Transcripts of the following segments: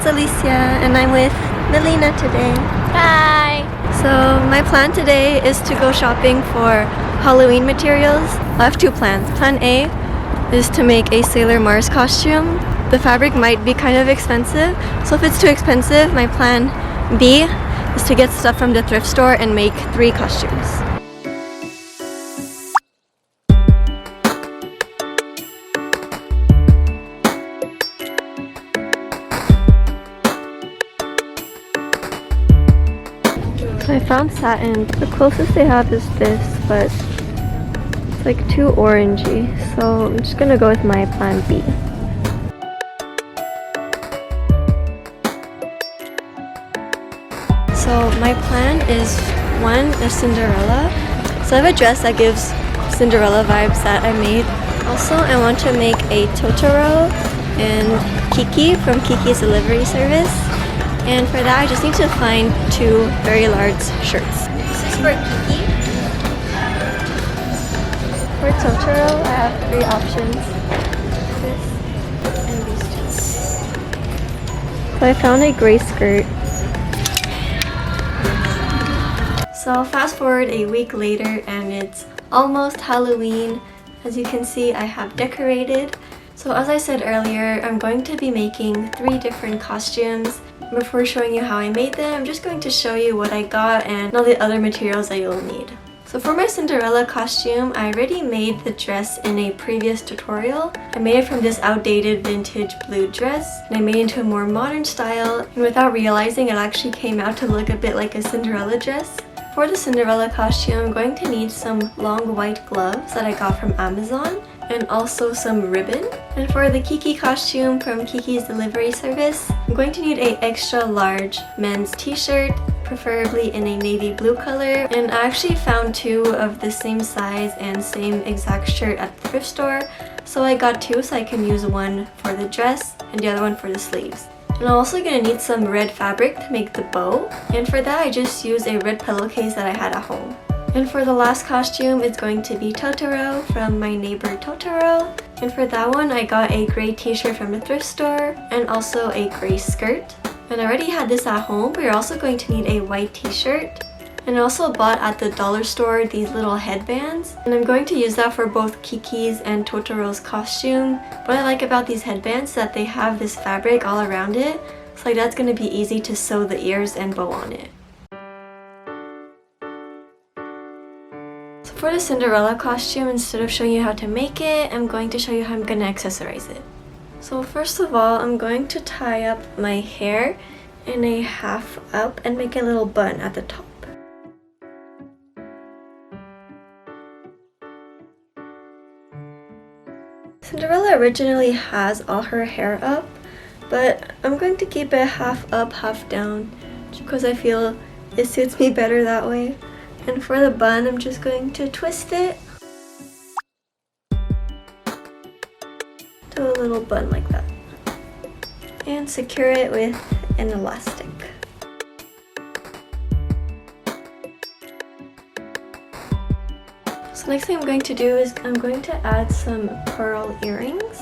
it's Alicia and I'm with Melina today. Bye! So my plan today is to go shopping for Halloween materials. I have two plans. Plan A is to make a Sailor Mars costume. The fabric might be kind of expensive, so if it's too expensive, my plan B is to get stuff from the thrift store and make 3 costumes. I found satin. The closest they have is this, but it's like too orangey, so I'm just gonna go with my plan B. So my plan is 1, a Cinderella. So I have a dress that gives Cinderella vibes that I made. Also, I want to make a Totoro and Kiki from Kiki's Delivery Service. And for that, I just need to find 2 very large shirts. This is for Kiki. For Totoro, I have 3 options. This and these 2. So I found a gray skirt. So fast forward a week later and it's almost Halloween. As you can see, I have decorated. So as I said earlier, I'm going to be making 3 different costumes. Before showing you how I made them, I'm just going to show you what I got and all the other materials that you'll need. So for my Cinderella costume, I already made the dress in a previous tutorial. I made it from this outdated vintage blue dress and I made it into a more modern style, and without realizing it actually came out to look a bit like a Cinderella dress. For the Cinderella costume, I'm going to need some long white gloves that I got from Amazon and also some ribbon. And for the Kiki costume from Kiki's Delivery Service, I'm going to need an extra large men's t-shirt, preferably in a navy blue color. And I actually found 2 of the same size and same exact shirt at the thrift store. So I got 2 so I can use one for the dress and the other one for the sleeves. And I'm also going to need some red fabric to make the bow. And for that, I just used a red pillowcase that I had at home. And for the last costume, it's going to be Totoro from My Neighbor Totoro. And for that one, I got a gray t-shirt from the thrift store and also a gray skirt. And I already had this at home, but you're also going to need a white t-shirt. And I also bought at the dollar store these little headbands. And I'm going to use that for both Kiki's and Totoro's costume. What I like about these headbands is that they have this fabric all around it. So like that's going to be easy to sew the ears and bow on it. So for the Cinderella costume, instead of showing you how to make it, I'm going to show you how I'm going to accessorize it. So first of all, I'm going to tie up my hair in a half up and make a little bun at the top. Cinderella originally has all her hair up, but I'm going to keep it half up, half down, because I feel it suits me better that way. And for the bun, I'm just going to twist it to a little bun like that. And secure it with an elastic. So next thing I'm going to do is I'm going to add some pearl earrings.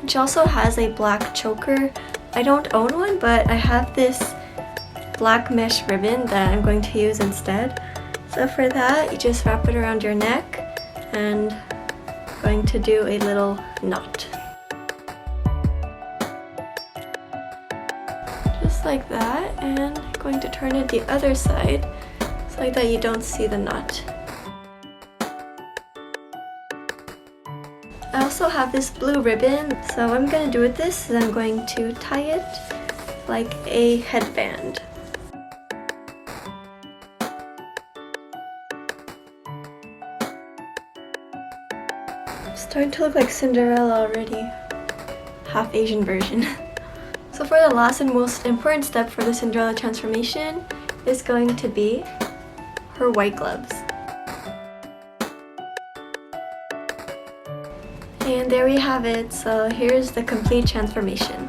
She also has a black choker. I don't own one, but I have this black mesh ribbon that I'm going to use instead. So for that, you just wrap it around your neck and I'm going to do a little knot. Just like that, and I'm going to turn it the other side so like that you don't see the knot. I also have this blue ribbon, so what I'm going to do with this is I'm going to tie it like a headband. It's starting to look like Cinderella already. Half Asian version. So for the last and most important step for the Cinderella transformation is going to be her white gloves. And there we have it. So here's the complete transformation.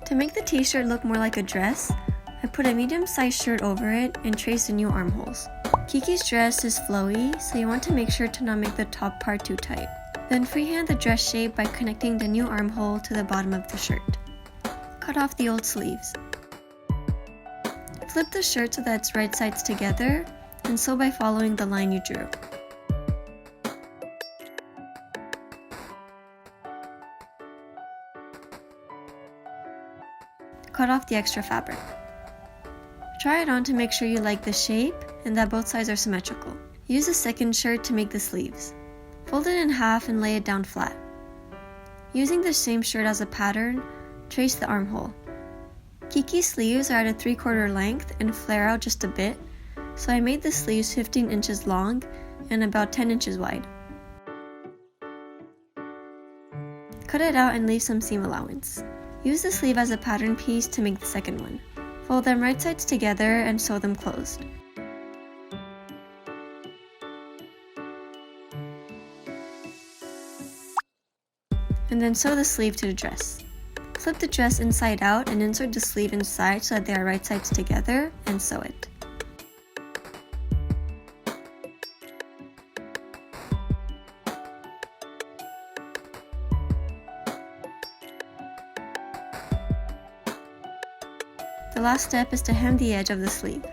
To make the t-shirt look more like a dress, I put a medium-sized shirt over it and traced the new armholes. Kiki's dress is flowy, so you want to make sure to not make the top part too tight. Then freehand the dress shape by connecting the new armhole to the bottom of the shirt. Cut off the old sleeves. Flip the shirt so that it's right sides together, and sew by following the line you drew. Cut off the extra fabric. Try it on to make sure you like the shape and that both sides are symmetrical. Use the second shirt to make the sleeves. Fold it in half and lay it down flat. Using the same shirt as a pattern, trace the armhole. Kiki's sleeves are at a 3/4 length and flare out just a bit, so I made the sleeves 15 inches long and about 10 inches wide. Cut it out and leave some seam allowance. Use the sleeve as a pattern piece to make the second one. Fold them right sides together and sew them closed. And then sew the sleeve to the dress. Flip the dress inside out and insert the sleeve inside so that they are right sides together and sew it. The last step is to hem the edge of the sleeve.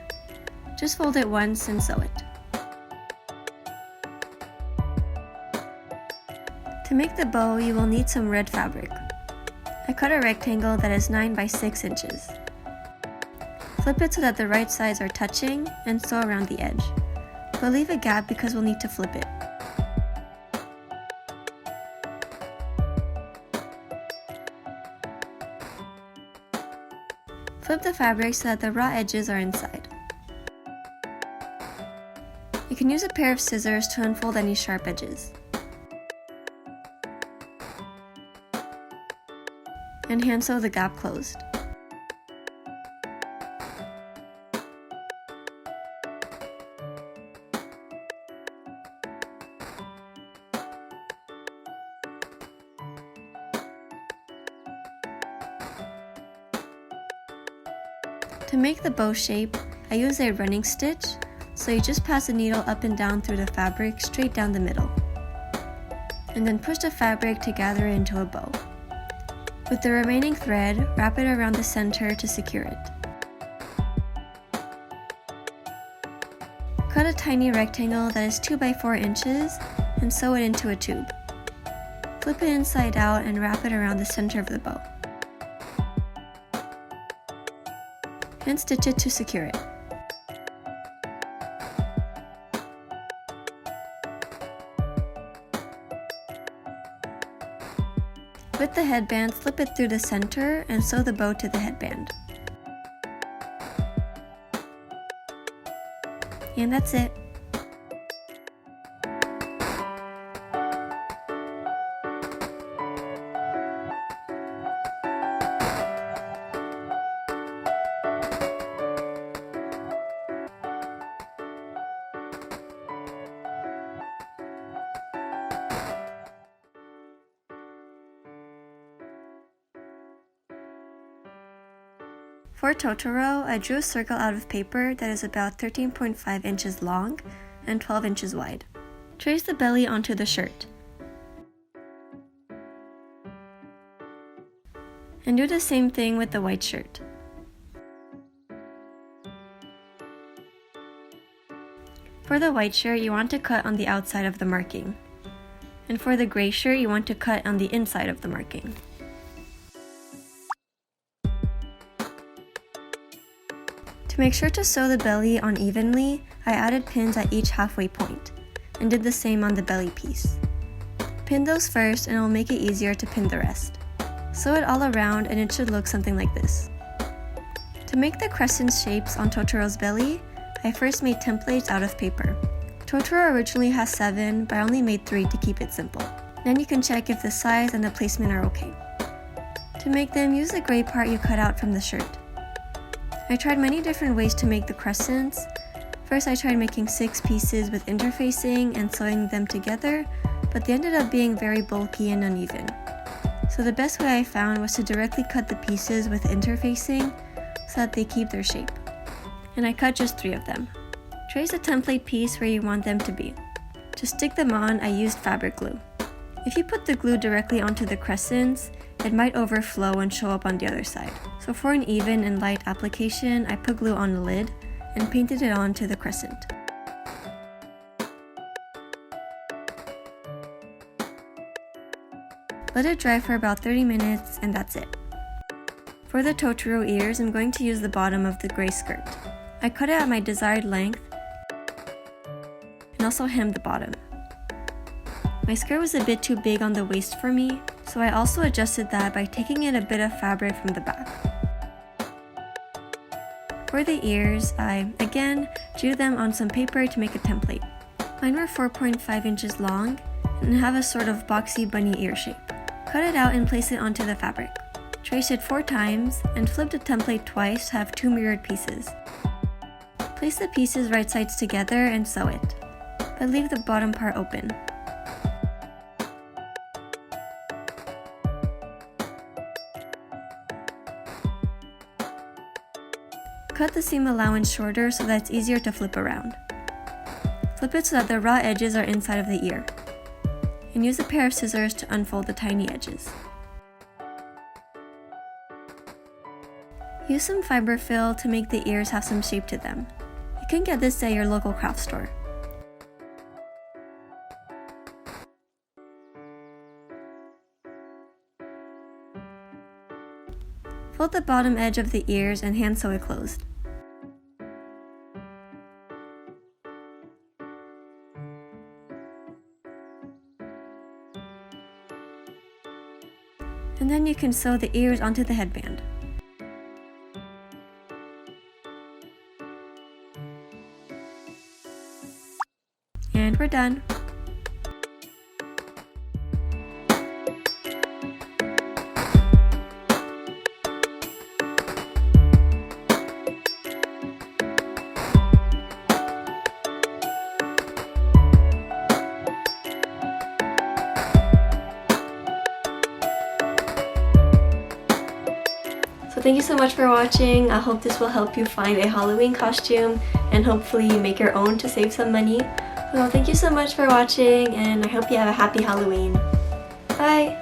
Just fold it once and sew it. To make the bow, you will need some red fabric. I cut a rectangle that is 9 by 6 inches. Flip it so that the right sides are touching and sew around the edge. But leave a gap because we'll need to flip it. Flip the fabric so that the raw edges are inside. You can use a pair of scissors to unfold any sharp edges. And hand sew the gap closed. To make the bow shape, I use a running stitch, so you just pass the needle up and down through the fabric straight down the middle. And then push the fabric to gather it into a bow. With the remaining thread, wrap it around the center to secure it. Cut a tiny rectangle that is 2 by 4 inches and sew it into a tube. Flip it inside out and wrap it around the center of the bow. And stitch it to secure it. With the headband, flip it through the center and sew the bow to the headband. And that's it. For Totoro, I drew a circle out of paper that is about 13.5 inches long and 12 inches wide. Trace the belly onto the shirt. And do the same thing with the white shirt. For the white shirt, you want to cut on the outside of the marking. And for the gray shirt, you want to cut on the inside of the marking. To make sure to sew the belly on evenly, I added pins at each halfway point, and did the same on the belly piece. Pin those first and it will make it easier to pin the rest. Sew it all around and it should look something like this. To make the crescent shapes on Totoro's belly, I first made templates out of paper. Totoro originally has 7, but I only made 3 to keep it simple. Then you can check if the size and the placement are okay. To make them, use the gray part you cut out from the shirt. I tried many different ways to make the crescents. First I tried making 6 pieces with interfacing and sewing them together, but they ended up being very bulky and uneven. So the best way I found was to directly cut the pieces with interfacing so that they keep their shape. And I cut just 3 of them. Trace a template piece where you want them to be. To stick them on, I used fabric glue. If you put the glue directly onto the crescents, it might overflow and show up on the other side. So for an even and light application, I put glue on the lid and painted it onto the crescent. Let it dry for about 30 minutes and that's it. For the Totoro ears, I'm going to use the bottom of the gray skirt. I cut it at my desired length and also hemmed the bottom. My skirt was a bit too big on the waist for me, so I also adjusted that by taking in a bit of fabric from the back. For the ears, I, again, drew them on some paper to make a template. Mine were 4.5 inches long and have a sort of boxy bunny ear shape. Cut it out and place it onto the fabric. Trace it 4 times and flip the template twice to have 2 mirrored pieces. Place the pieces right sides together and sew it, but leave the bottom part open. Cut the seam allowance shorter so that it's easier to flip around. Flip it so that the raw edges are inside of the ear. And use a pair of scissors to unfold the tiny edges. Use some fiber fill to make the ears have some shape to them. You can get this at your local craft store. Fold the bottom edge of the ears and hand sew it closed. And then you can sew the ears onto the headband. And we're done. So thank you so much for watching. I hope this will help you find a Halloween costume and hopefully make your own to save some money. So thank you so much for watching and I hope you have a happy Halloween. Bye!